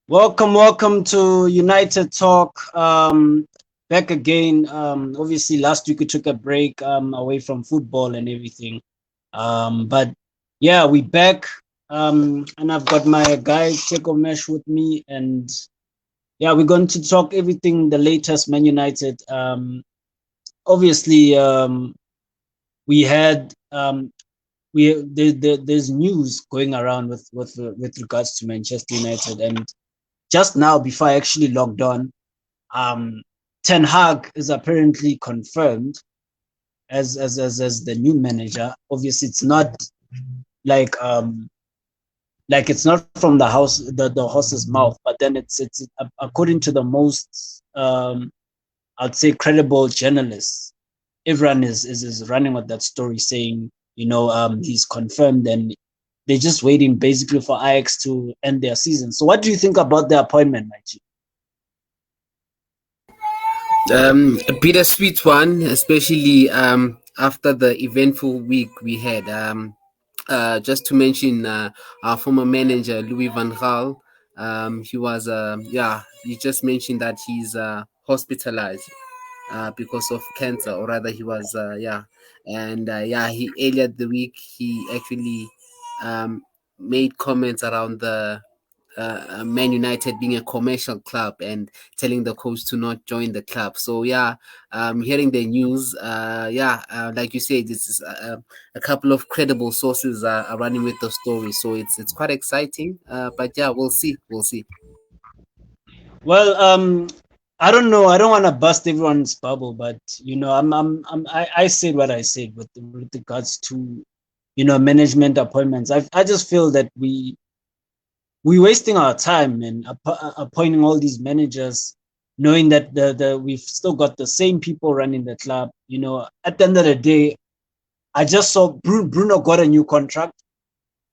Welcome to United Talk. Back again. Obviously, last week we took a break away from football and everything. But yeah, we back. And I've got my guy Checo Mesh with me, and yeah, we're going to talk everything the latest Man United. Obviously, we had there's news going around with regards to Manchester United, and just now before I actually logged on. Um, Ten Hag is apparently confirmed as the new manager. Obviously, it's not like it's not from the house the horse's mouth, but then it's according to the most I'd say credible journalists. Everyone is running with that story, saying he's confirmed, and they're just waiting basically for Ajax to end their season. So, what do you think about the appointment, Mikey? A bittersweet one, especially after the eventful week we had. Just to mention our former manager Louis van Gaal, he was you just mentioned that he's hospitalized because of cancer, or rather, he was and he earlier the week he actually um, made comments around the Man United being a commercial club and telling the coach to not join the club. So hearing the news, like you said, this is a couple of credible sources are running with the story. So it's quite exciting. But yeah, we'll see. Well, I don't know. I don't want to bust everyone's bubble, but I said what I said with regards to management appointments. I just feel that we wasting our time and appointing all these managers, knowing that the we've still got the same people running the club. At the end of the day, I just saw Bruno got a new contract.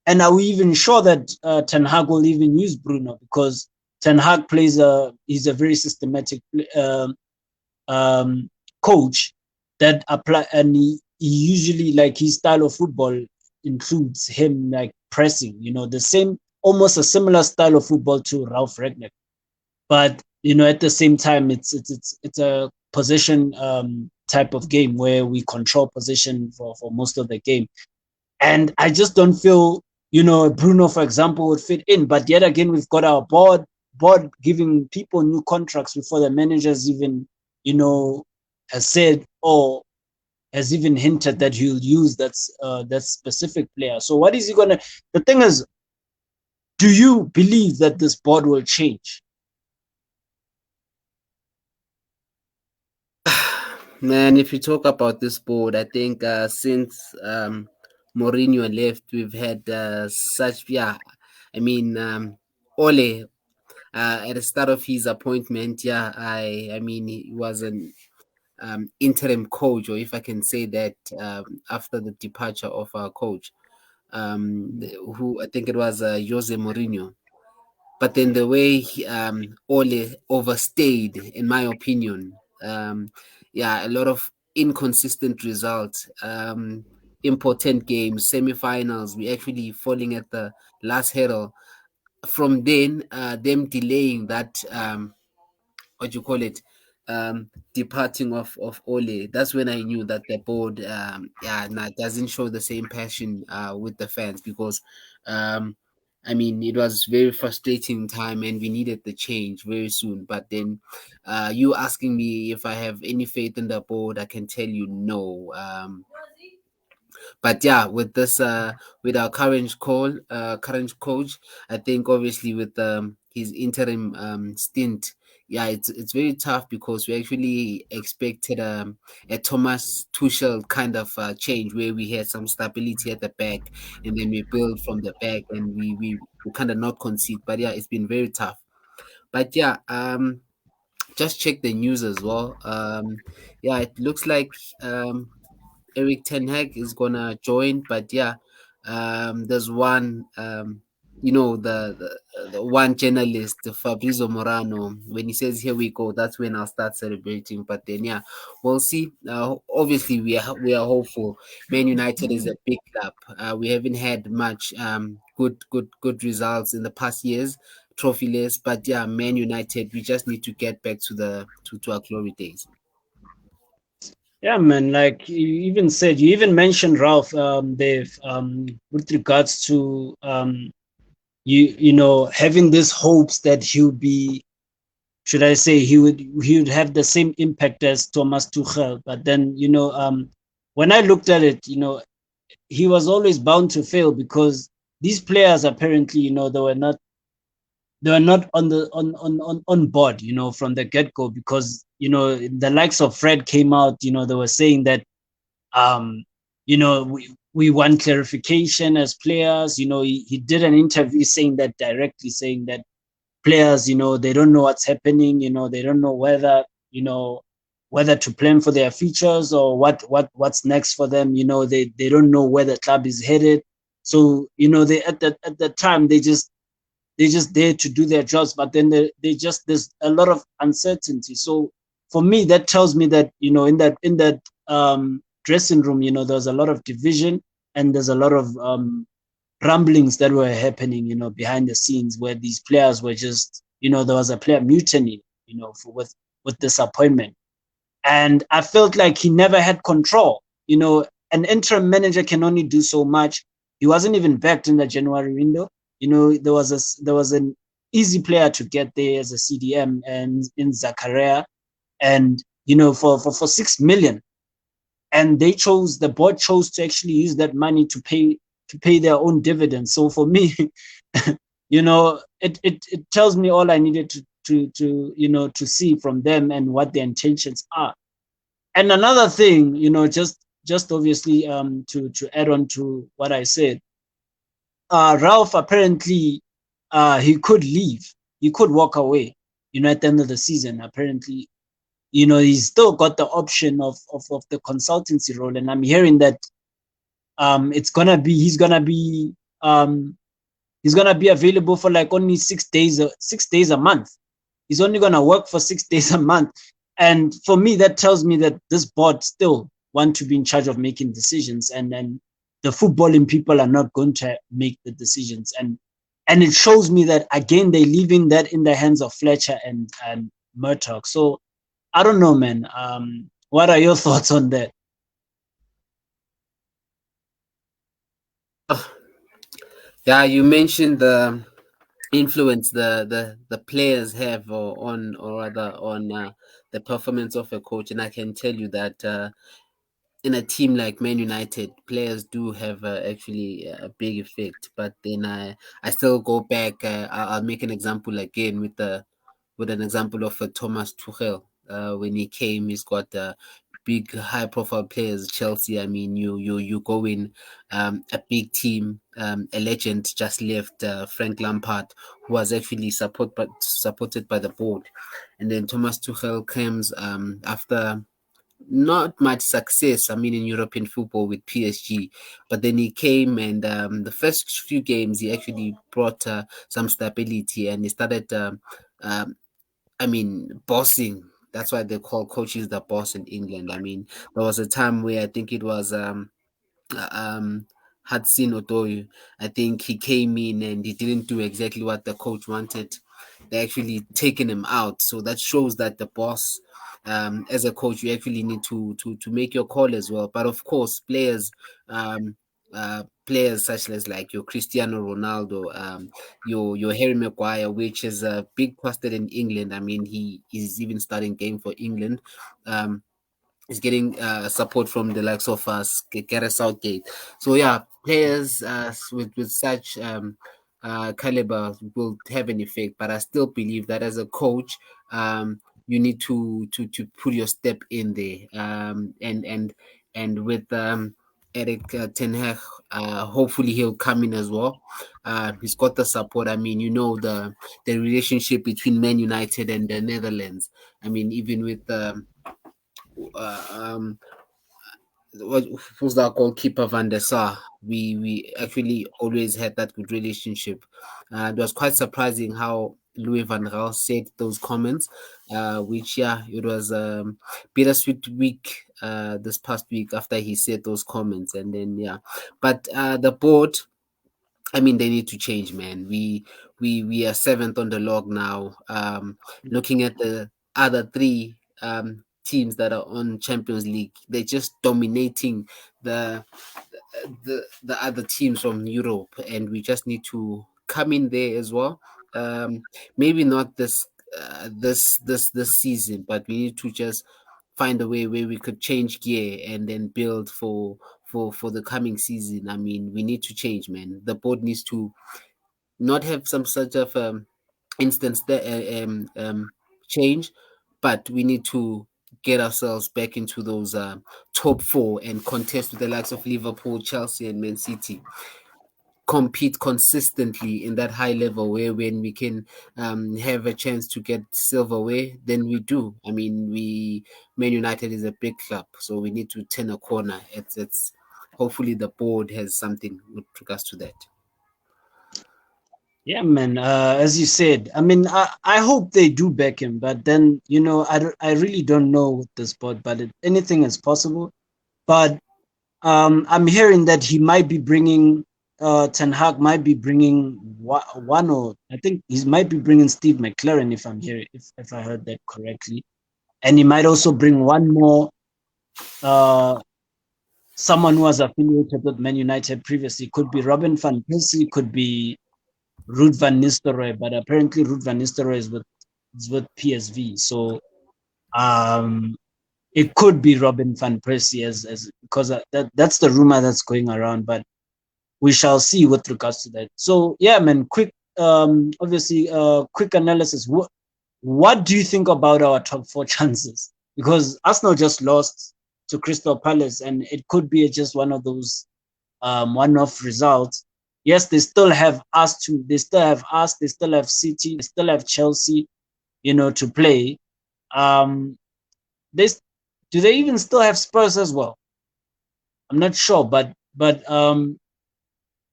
And are we even sure that Ten Hag will even use Bruno? Because Ten Hag he's a very systematic um, coach that apply, and he usually, like, his style of football includes him like pressing. The same, almost a similar style of football to Ralf Rangneck. But at the same time, it's a possession type of game where we control possession for most of the game. And I just don't feel, Bruno, for example, would fit in. But yet again, we've got our board giving people new contracts before the managers even, has said or has even hinted that he'll use that specific player. So what is he gonna? The thing is, do you believe that this board will change? Man, if you talk about this board, I think since Mourinho left, we've had such I mean Ole at the start of his appointment, I mean he was an interim coach, or if I can say that, after the departure of our coach, who I think it was Jose Mourinho. But then the way Ole overstayed, in my opinion, a lot of inconsistent results, important games, semi-finals, we actually falling at the last hurdle. From then, them delaying that, what you call it, departing of Ole. That's when I knew that the board, doesn't show the same passion with the fans, because um, I mean, it was very frustrating time, and we needed the change very soon. But then, you asking me if I have any faith in the board, I can tell you no. But yeah, with this with our current coach, I think obviously with his interim stint, it's very tough, because we actually expected a Thomas Tuchel kind of change, where we had some stability at the back, and then we build from the back, and we kind of not concede. But yeah, it's been very tough. But yeah, just check the news as well. It looks like Eric Ten Hag is gonna join, but there's one, the one journalist, Fabrizio Morano. When he says "Here we go," that's when I'll start celebrating. But then, we'll see. Obviously, we are hopeful. Man United is a big club. We haven't had much good results in the past years, trophyless. But yeah, Man United, we just need to get back to the to our glory days. Yeah, man. Like you even mentioned Ralph. They've with regards to you know having these hopes that he'll be, should I say, he would have the same impact as Thomas Tuchel. But then when I looked at it, he was always bound to fail because these players apparently they were not on board from the get go, because the likes of Fred came out, they were saying that um, we want clarification as players. He did an interview saying that directly, saying that players, they don't know what's happening. They don't know whether to plan for their futures or what's next for them. They don't know where the club is headed. So they at the time they just there to do their jobs, but then there's a lot of uncertainty. So for me, that tells me that in that dressing room, there's a lot of division, and there's a lot of rumblings that were happening, behind the scenes, where these players were just, there was a player mutiny, with disappointment. And I felt like he never had control. An interim manager can only do so much. He wasn't even backed in the January window. There was an easy player to get there as a CDM, and in Zakaria, and for 6 million, and the board chose to actually use that money to pay their own dividends. So for me, it tells me all I needed to see from them and what their intentions are. And another thing, just obviously to add on to what I said, Ralph apparently he could leave, he could walk away, at the end of the season. Apparently, he's still got the option of the consultancy role, and I'm hearing that it's gonna be he's gonna be available for like only 6 days a month. He's only gonna work for 6 days a month. And for me, that tells me that this board still want to be in charge of making decisions, and then the footballing people are not going to make the decisions. And it shows me that again they're leaving that in the hands of Fletcher and Murdoch. So I don't know, man. What are your thoughts on that? Yeah, you mentioned the influence the players have on, or rather on, the performance of a coach, and I can tell you that in a team like Man United, players do have actually a big effect. But then I still go back. I'll make an example again with an example of Thomas Tuchel. When he came, he's got big, high-profile players. Chelsea. I mean, you go in a big team. A legend just left, Frank Lampard, who was actually supported by the board, and then Thomas Tuchel comes after not much success, I mean, in European football with PSG. But then he came, and the first few games, he actually brought some stability, and he started, I mean, bossing. That's why they call coaches the boss in England. I mean, there was a time where I think it was um Hudson Odoi. I think he came in and he didn't do exactly what the coach wanted. They actually taken him out. So that shows that the boss, as a coach, you actually need to make your call as well. But of course, um, players such as like your Cristiano Ronaldo, your Harry Maguire, which is a big trusted in England. I mean, he is even starting game for England. Um, is getting support from the likes of Gareth Southgate. So yeah, players with such caliber will have an effect. But I still believe that as a coach, you need to put your step in there. And with Eric Ten Hag, hopefully he'll come in as well. He's got the support. I mean, the relationship between Man United and the Netherlands. I mean, even with uh, um what who's that goalkeeper Van der Sar. We actually always had that good relationship. It was quite surprising how Louis van Gaal said those comments, which yeah, it was bittersweet week this past week after he said those comments, and then yeah, but the board. I mean, they need to change, man. We are seventh on the log now. Looking at the other three teams that are on Champions League, they're just dominating the the other teams from Europe, and we just need to come in there as well. Maybe not this season, but we need to just find a way where we could change gear and then build for the coming season. I mean, we need to change, man. The board needs to not have some sort of instance that change, but we need to get ourselves back into those top four and contest with the likes of Liverpool, Chelsea, and Man City. Compete consistently in that high level where when we can have a chance to get silverware, then we do. I mean, we Man United is a big club, so we need to turn a corner. It's hopefully the board has something with regards to that. Yeah, man. As you said, I mean, I hope they do back him, but then I really don't know with the sport, but anything is possible. But I'm hearing that he might be bringing Ten Hag might be bringing one, or I think he might be bringing Steve McLaren, if I'm hearing if I heard that correctly, and he might also bring one more uh someone who was affiliated with Man United previously. Could be Robin van Persie, could be Ruud van Nistelrooy, but apparently Ruud van Nistelrooy is with PSV. So um, it could be Robin van Persie as because that's the rumor that's going around. But we shall see with regards to that. So yeah, man, quick, obviously, quick analysis. What do you think about our top four chances? Because Arsenal just lost to Crystal Palace, and it could be just one of those one-off results. Yes, they still have us to. They still have us. They still have City. They still have Chelsea. To play. Um, they do they even still have Spurs as well? I'm not sure, but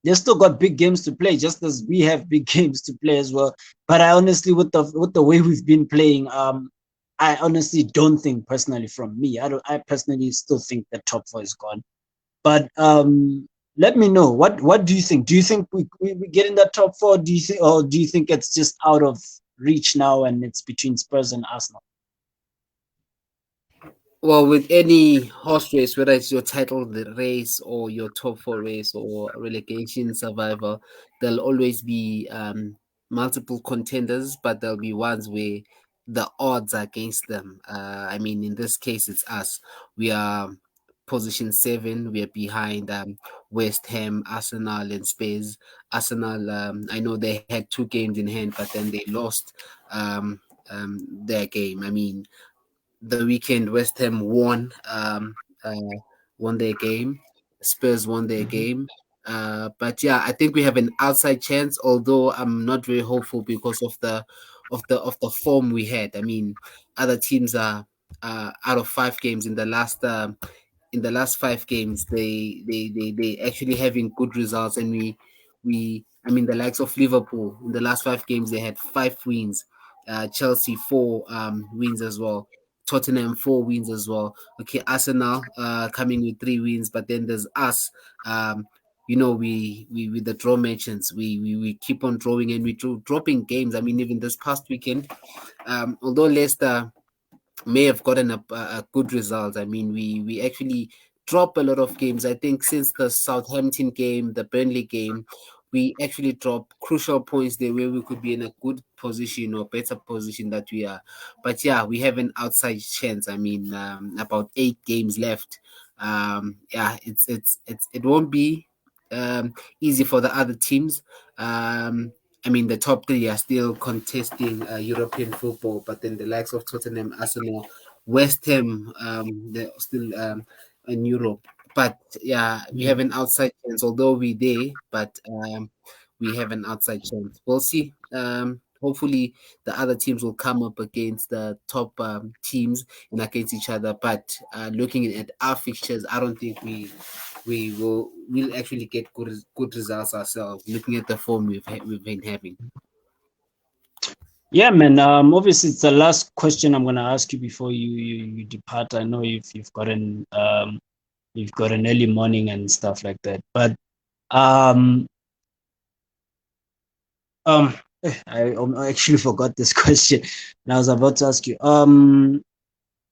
they still got big games to play, just as we have big games to play as well. But I honestly, with the way we've been playing, I honestly don't think personally from me. I personally still think the top four is gone. But let me know what do you think? Do you think we get in that top four? Do you think it's just out of reach now and it's between Spurs and Arsenal? Well, with any horse race, whether it's your title race or your top four race or relegation survival, there'll always be multiple contenders, but there'll be ones where the odds are against them. I mean, in this case, it's us. We are position seven. We are behind West Ham, Arsenal, and Spurs. Arsenal, I know they had two games in hand, but then they lost um, their game. I mean, the weekend, West Ham won their game. Spurs won their Mhm. game. But yeah, I think we have an outside chance. Although I'm not very hopeful because of the form we had. I mean, other teams are out of 5 games in the last 5 games, they actually having good results, and we I mean the likes of Liverpool in the last 5 games they had 5 wins, Chelsea 4 wins as well, Tottenham 4 wins as well. Okay, Arsenal coming with 3 wins, but then there's us. We with the draw mentions, we keep on drawing and we dropping games. I mean, even this past weekend, although Leicester may have gotten a good result. I mean, we actually drop a lot of games. I think since the Southampton game, the Burnley game, we actually drop crucial points there where we could be in a good position or better position that we are. But yeah, we have an outside chance. I mean, about 8 games left. Yeah, it won't be easy for the other teams. I mean, the top three are still contesting European football, but then the likes of Tottenham, Arsenal, West Ham, they're still in Europe. But yeah, we Yeah. have an outside chance, although we there, but we have an outside chance. We'll see. Hopefully, the other teams will come up against the top teams and against each other. But looking at our fixtures, I don't think we'll actually get good results ourselves. Looking at the form we've been having. Yeah, man. Obviously, it's the last question I'm gonna ask you before you depart. I know you've got an early morning and stuff like that, but um, Um, I actually forgot this question, and I was about to ask you.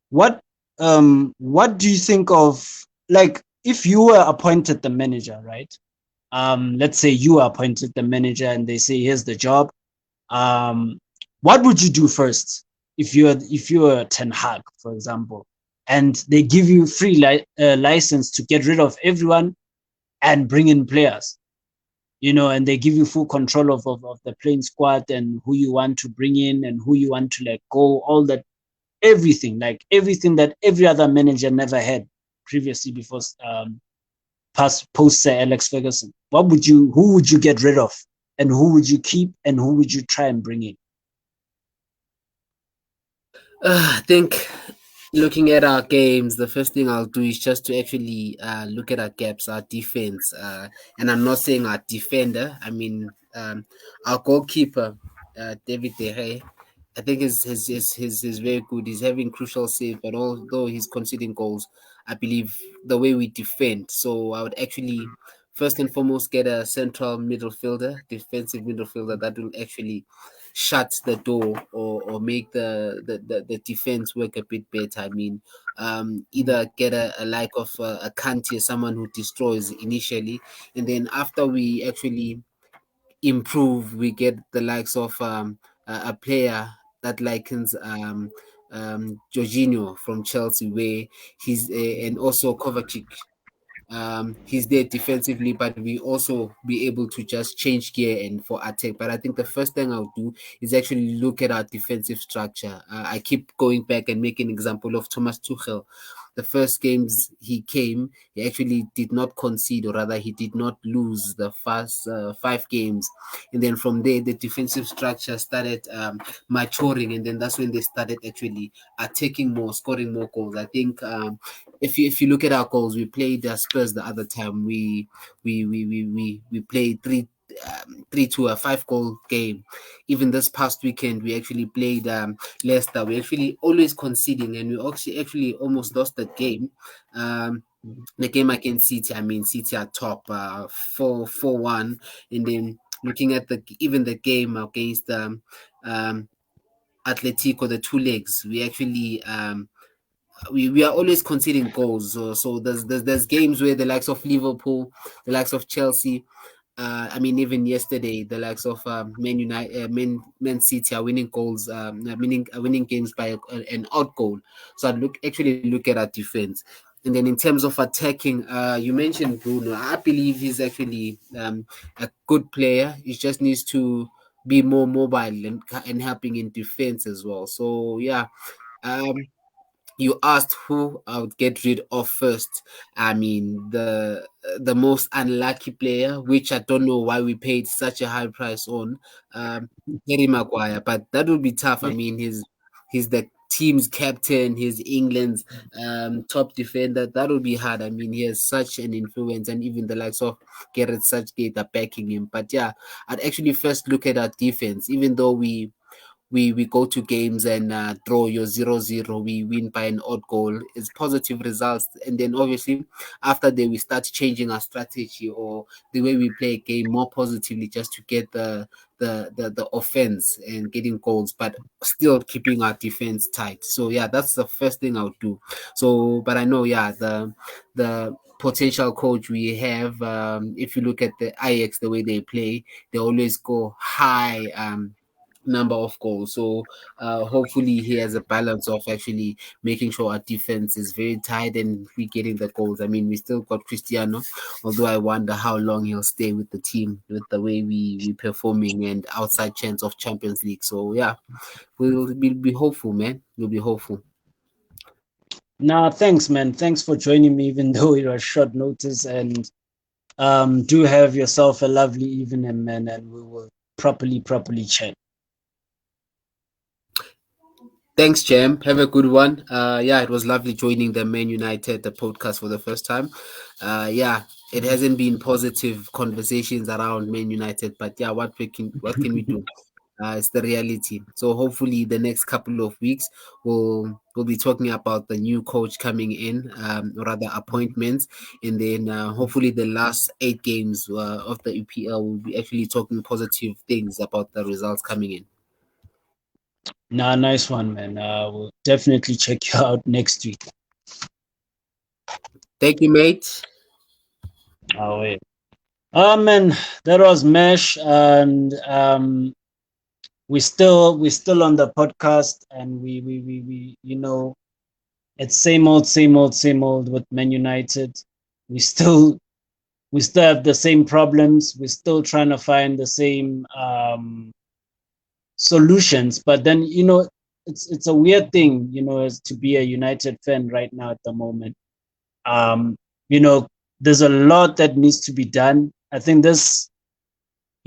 What what do you think of, like, if you were appointed the manager, right? Let's say you were appointed the manager, and they say, here's the job. Um, what would you do first if you were Ten Hag, for example, and they give you free license to get rid of everyone and bring in players? And they give you full control of the playing squad and who you want to bring in and who you want to let go, all that, everything, like everything that every other manager never had previously before, past post Sir Alex Ferguson. Who would you get rid of, and who would you keep, and who would you try and bring in? I think looking at our games, the first thing I'll do is just to actually look at our gaps, our defense. And I'm not saying our defender, I mean, our goalkeeper, David De Gea. I think is very good. He's having crucial save, but although he's conceding goals, I believe the way we defend. So I would actually first and foremost get a central midfielder, defensive midfielder that will actually shut the door or make the defense work a bit better. I mean, either get a like of a Kanti, someone who destroys initially, and then after we actually improve, we get the likes of a player that likens Jorginho from Chelsea, where he's and also Kovacic. He's there defensively, but we also be able to just change gear and for attack. But I think the first thing I'll do is actually look at our defensive structure. I keep going back and making an example of Thomas Tuchel. The first games he came, he actually did not concede, or rather, he did not lose the first 5 games. And then from there, the defensive structure started maturing, and then that's when they started actually attacking more, scoring more goals. I think if you look at our goals, we played Spurs the other time. We played 3 to a 5 goal game. Even this past weekend, we actually played Leicester. We actually always conceding, and we actually almost lost that game. The game against City, I mean, City are top 4-1, and then looking at the game against Atletico, the two legs, we actually we are always conceding goals. So there's games where the likes of Liverpool, the likes of Chelsea, I mean, even yesterday, the likes of Man United, Man City are winning goals, winning games by an odd goal. So I actually look at our defense, and then in terms of attacking, you mentioned Bruno. I believe he's actually a good player. He just needs to be more mobile and helping in defense as well. So yeah. Um, you asked who I would get rid of first. I mean, the most unlucky player, which I don't know why we paid such a high price on, Harry Maguire. But that would be tough. I mean, he's the team's captain. He's England's top defender. That would be hard. I mean, he has such an influence, and even the likes of Gareth Southgate are backing him. But yeah, I'd actually first look at our defense, even though we go to games and draw your 0-0, we win by an odd goal. It's positive results, and then obviously after that we start changing our strategy or the way we play a game more positively, just to get the offense and getting goals, but still keeping our defense tight. So yeah, that's the first thing I'll do. So but I know, yeah, the potential coach we have, if you look at the Ajax, the way they play, they always go high number of goals. So hopefully he has a balance of actually making sure our defense is very tight and we getting the goals. I mean, we still got Cristiano, although I wonder how long he'll stay with the team with the way we performing and outside chance of Champions League. So yeah, we'll be hopeful, man. We'll be hopeful. Nah, thanks, man. Thanks for joining me, even though it was short notice. And do have yourself a lovely evening, man. And we will properly chat. Thanks, Champ. Have a good one. Yeah, it was lovely joining the Man United the podcast for the first time. Yeah, it hasn't been positive conversations around Man United, but yeah, what can we do? It's the reality. So hopefully, the next couple of weeks, we'll be talking about the new coach coming in, or rather appointments, and then hopefully the last 8 games of the EPL will be actually talking positive things about the results coming in. Nah, nice one, man. We'll definitely check you out next week. Thank you, mate. Oh wait. Man, that was Mesh, and we still on the podcast, and we it's same old with Man United. We still we still have the same problems. We're still trying to find the same solutions. But then it's a weird thing, as to be a United fan right now at the moment. Um, you know, there's a lot that needs to be done. I think a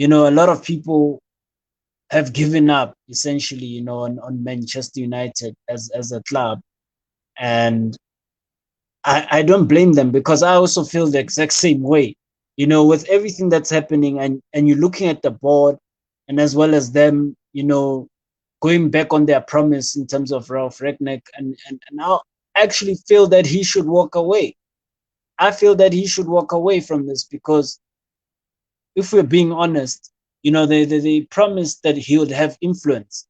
lot of people have given up essentially, on Manchester United as a club. And I don't blame them, because I also feel the exact same way. With everything that's happening, and you're looking at the board, and as well as them, going back on their promise in terms of Ralf Rangneck, and I actually feel that he should walk away. I feel that he should walk away from this, because if we're being honest, they promised that he would have influence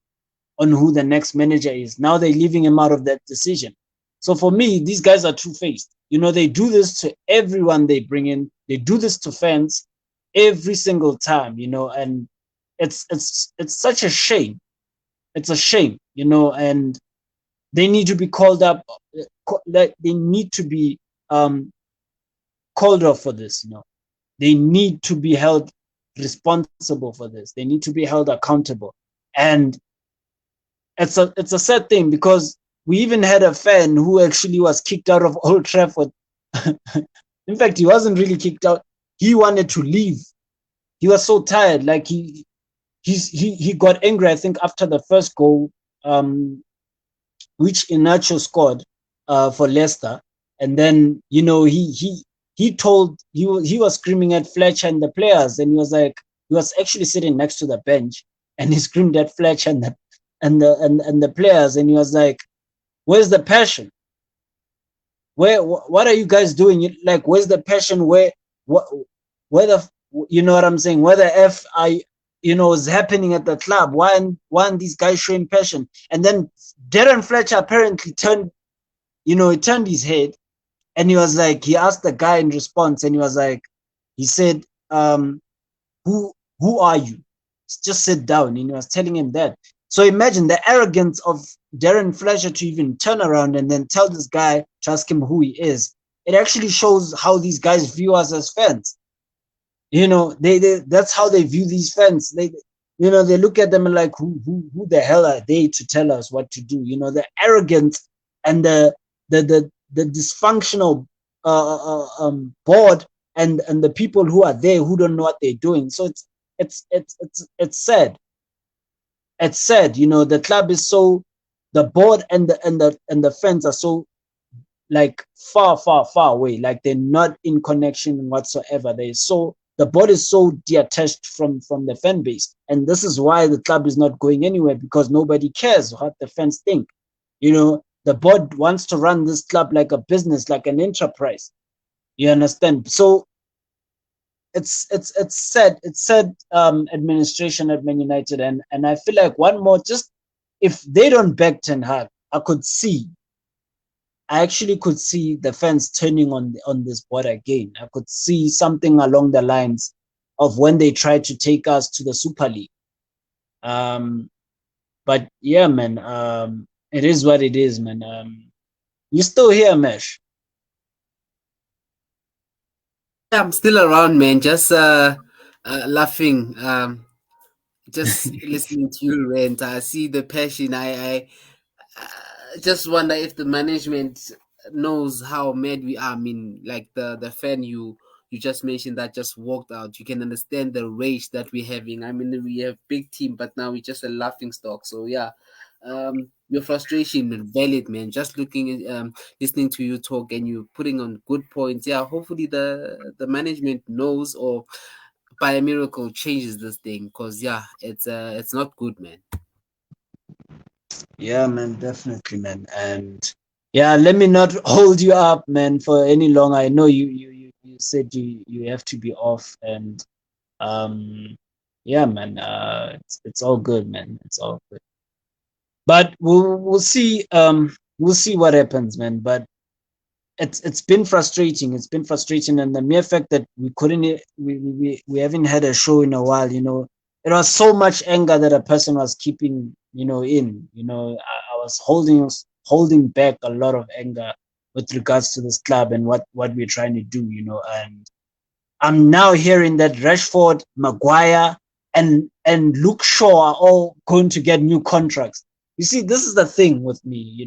on who the next manager is. Now they're leaving him out of that decision. So for me, these guys are two-faced. They do this to everyone they bring in. They do this to fans every single time, and it's such a shame. It's a shame, and they need to be called up. Like, they need to be um, called off for this. They need to be held responsible for this. They need to be held accountable. And it's a sad thing, because we even had a fan who actually was kicked out of Old Trafford. In fact, he wasn't really kicked out. He wanted to leave. He was so tired. Like, he got angry, I think, after the first goal, which Inacho scored for Leicester. And then, he was screaming at Fletcher and the players, and he was actually sitting next to the bench, and he screamed at Fletcher and the players, and he was like, "Where's the passion? What are you guys doing? Like, where's the passion? What where the you know what I'm saying? Where the is happening at the club? Why aren't these guys showing passion?" And then Darren Fletcher apparently he turned his head, and he asked the guy in response, and he said, who are you? Just sit down. And he was telling him that. So imagine the arrogance of Darren Fletcher to even turn around and then tell this guy to ask him who he is. It actually shows how these guys view us as fans. They that's how they view these fans. They look at them and like, who the hell are they to tell us what to do? The arrogance and the dysfunctional board, and the people who are there who don't know what they're doing. So it's sad. It's sad. The club is so, the board and the fans are so, like, far, far, far away. Like, they're not in connection whatsoever. The board is so detached from the fan base, and this is why the club is not going anywhere, because nobody cares what the fans think. The board wants to run this club like a business, like an enterprise. You understand? So it's sad. It's sad, administration at Man United, and I feel like one more, just if they don't back Ten Hag, I actually could see the fans turning on this board again. I could see something along the lines of when they tried to take us to the Super League. Um, but yeah, man, it is what it is, man. You still here, Mesh? Yeah, I'm still around, man. Just laughing. Just listening to you rant. I see the passion. I just wonder if the management knows how mad we are. I mean, like the fan you just mentioned that just walked out. You can understand the rage that we're having. I mean, we have big team, but now we're just a laughing stock. So yeah, your frustration is valid, man. Just looking, listening to you talk, and you putting on good points. Yeah, hopefully the management knows, or by a miracle changes this thing, because yeah, it's not good, man. Yeah, man, definitely, man. And yeah, let me not hold you up, man, for any longer. I know you said you have to be off, and um yeah, man, it's all good, man. It's all good. But we'll see what happens, man. But it's been frustrating. It's been frustrating, and the mere fact that we couldn't we haven't had a show in a while. It was so much anger that a person was keeping in. I was holding back a lot of anger with regards to this club and what we're trying to do. And I'm now hearing that Rashford, Maguire, and Luke Shaw are all going to get new contracts. You see, this is the thing with me.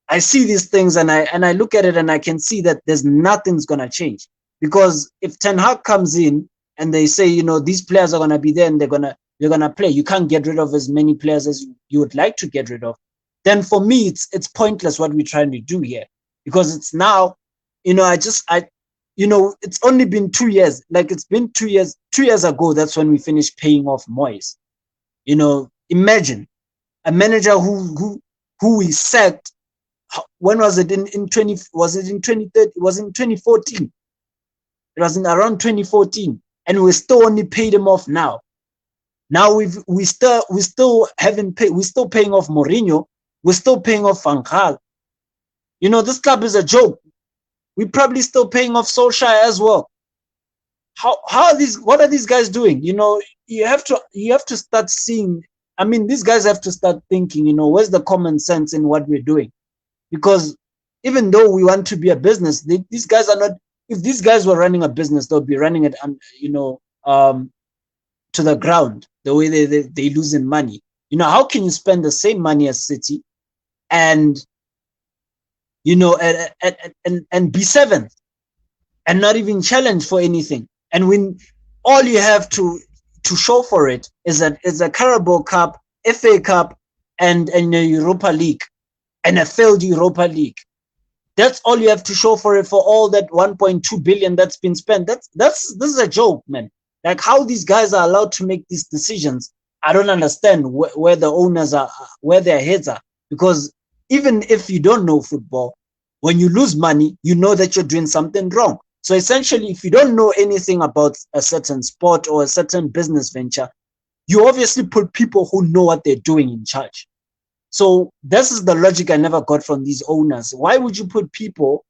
I see these things and I look at it and I can see that there's nothing's gonna change, because if Ten Hag comes in and they say, these players are gonna be there and they're gonna play, you can't get rid of as many players as you would like to get rid of. Then for me, it's pointless what we're trying to do here, because it's now, it's only been 2 years. Like, it's been 2 years. 2 years ago, that's when we finished paying off Moyes. Imagine a manager who we sacked. When was it? In 20? Was it in 2030? It was in 2014. It was in around 2014, and we still only paid him off now. Now we still haven't paid. We're still paying off Mourinho. We're still paying off Van Gaal. This club is a joke. We're probably still paying off Solskjaer as well. How are these? What are these guys doing? You have to start seeing. I mean, these guys have to start thinking. Where's the common sense in what we're doing? Because even though we want to be a business, these guys are not. If these guys were running a business, they'll be running it, to the ground. The way they losing money. How can you spend the same money as City and and be seventh and not even challenge for anything? And when all you have to show for it is a Carabao Cup, FA Cup, and a Europa League, and a failed Europa League. That's all you have to show for it, for all that 1.2 billion that's been spent. This is a joke, man. Like, how these guys are allowed to make these decisions, I don't understand where the owners are, where their heads are. Because even if you don't know football, when you lose money, you know that you're doing something wrong. So essentially, if you don't know anything about a certain sport or a certain business venture, you obviously put people who know what they're doing in charge. So this is the logic I never got from these owners. Why would you put people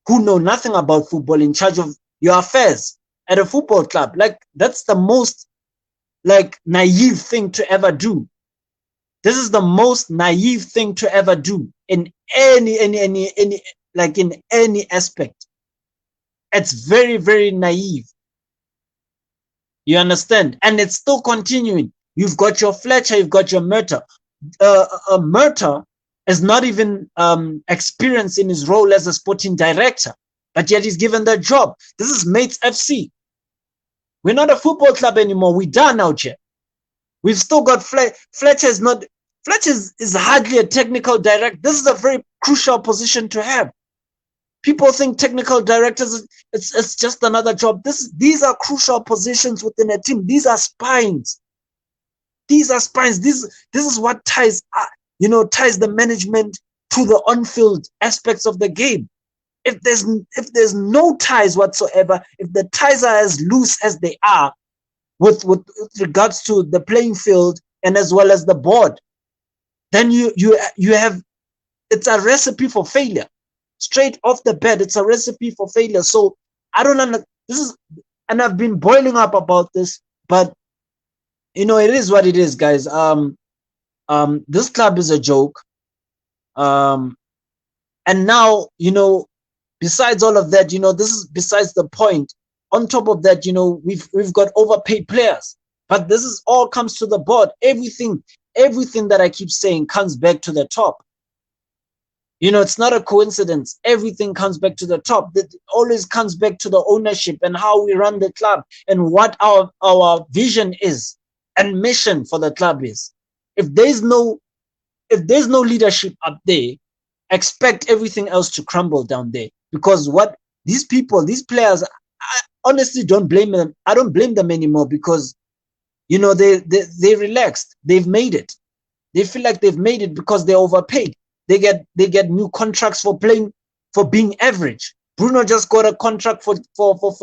who know nothing about football in charge of your affairs at a football club? Like, that's the most naive thing to ever do. This is the most naive thing to ever do in any in any aspect. It's very, very naive. You understand? And it's still continuing. You've got your Fletcher, you've got your Murta. Murta is not even experienced in his role as a sporting director, but yet he's given that job. This is Mates FC. We're not a football club anymore. We're done out here. We've still got Fletcher is hardly a technical director. This is a very crucial position to have. People think technical directors, it's just another job. These are crucial positions within a team. These are spines. These are spines. This is what ties the management to the on-field aspects of the game. If there's no ties whatsoever, if the ties are as loose as they are with regards to the playing field and as well as the board, then you have, it's a recipe for failure. Straight off the bat, it's a recipe for failure. So I don't know. And I've been boiling up about this, but it is what it is, guys. This club is a joke. And now, besides all of that, this is besides the point. On top of that, we've got overpaid players. But this is all comes to the board. Everything that I keep saying comes back to the top. It's not a coincidence. Everything comes back to the top. It always comes back to the ownership and how we run the club and what our vision is and mission for the club is. If there's no leadership up there, expect everything else to crumble down there. Because what these players, honestly don't blame them. I don't blame them anymore because they relaxed. They've made it. They feel like they've made it because they're overpaid. They get new contracts for playing, for being average. Bruno just got a contract for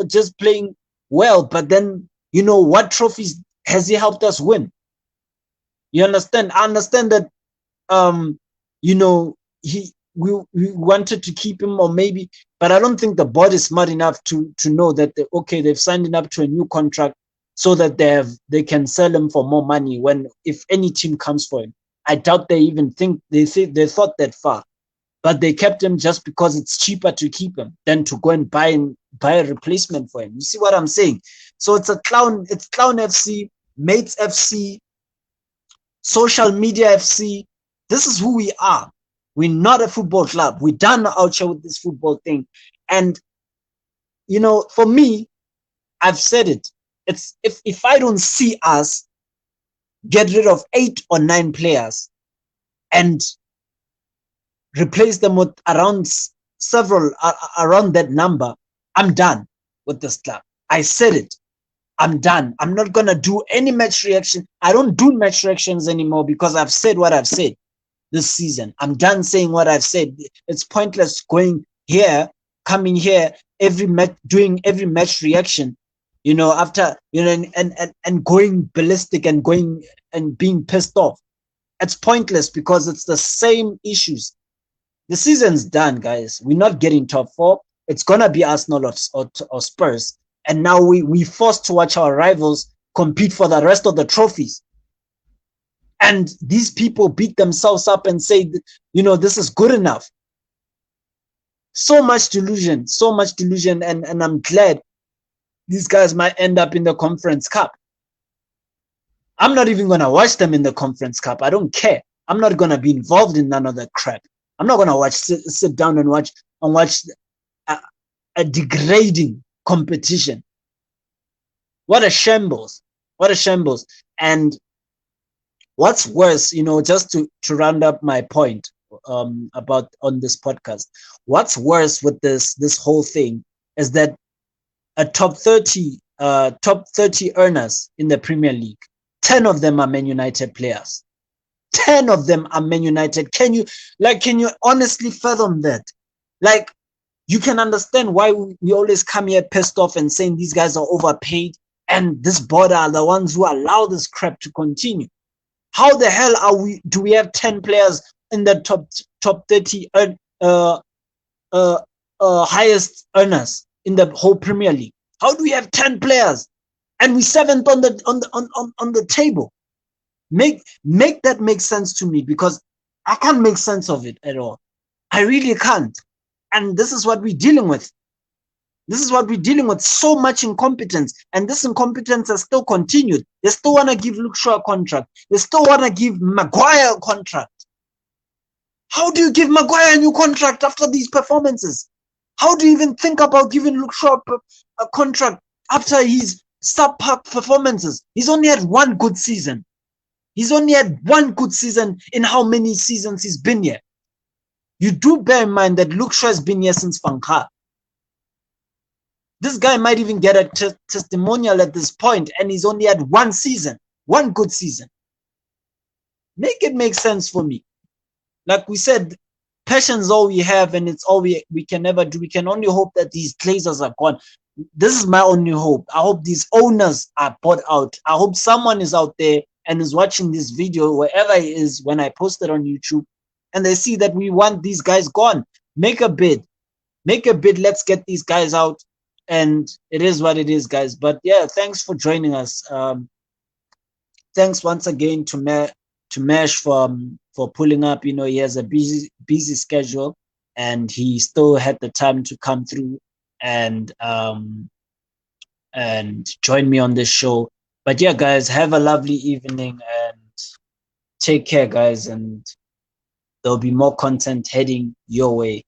just playing well, but then what trophies has he helped us win? You understand? I understand that um you know he we wanted to keep him, or maybe, but I don't think the board is smart enough to know that they've signed him up to a new contract so that they can sell him for more money when, if any team comes for him. I doubt they even think they thought that far, but they kept him just because it's cheaper to keep him than to go and buy a replacement for him. You see what I'm saying? So it's clown FC, mates FC, social media FC. This is who we are. We're not a football club. We're done out here with this football thing. And for me, I've said it. It's if I don't see us get rid of 8 or 9 players and replace them with several around that number, I'm done with this club. I said it. I'm done. I'm not gonna do any match reaction. I don't do match reactions anymore because I've said what I've said this season. I'm done saying what I've said. It's pointless coming here every match, doing every match reaction, after and going ballistic and going and being pissed off. It's pointless because it's the same issues. The season's done, guys. We're not getting top four. It's gonna be Arsenal or Spurs, and now we forced to watch our rivals compete for the rest of the trophies. And these people beat themselves up and say, this is good enough. So much delusion, and I'm glad these guys might end up in the Conference Cup. I'm not even gonna watch them in the Conference Cup. I don't care. I'm not gonna be involved in none of that crap. I'm not gonna sit down and watch a degrading competition. What a shambles! What a shambles! And what's worse, just to round up my point about on this podcast, what's worse with this whole thing is that a top 30 earners in the Premier League, 10 of them are Man United players. 10 of them are Man United. Can you honestly fathom that? Like, you can understand why we always come here pissed off and saying these guys are overpaid, and this board are the ones who allow this crap to continue. How the hell do we have 10 players in the top 30 highest earners in the whole Premier League? How do we have 10 players and we 7th on the table? Make that make sense to me, because I can't make sense of it at all. I really can't. And this is what we're dealing with. This is what we're dealing with. So much incompetence. And this incompetence has still continued. They still want to give Luke Shaw a contract. They still want to give Maguire a contract. How do you give Maguire a new contract after these performances? How do you even think about giving Luke Shaw a contract after his subpar performances? He's only had one good season. He's only had one good season in how many seasons he's been here? You do bear in mind that Luke Shaw has been here since Van Gaal. This guy might even get a testimonial at this point, and he's only had one season, one good season. Make it make sense for me. Like we said, passion's all we have, and it's all we can ever do. We can only hope that these Glazers are gone. This is my only hope. I hope these owners are bought out. I hope someone is out there and is watching this video, wherever it is, when I post it on YouTube, and they see that we want these guys gone. Make a bid. Let's get these guys out. And it is what it is, guys. But yeah, thanks for joining us. Thanks once again to Mesh for pulling up. He has a busy schedule, and he still had the time to come through and join me on this show. But yeah, guys, have a lovely evening and take care, guys. And there'll be more content heading your way.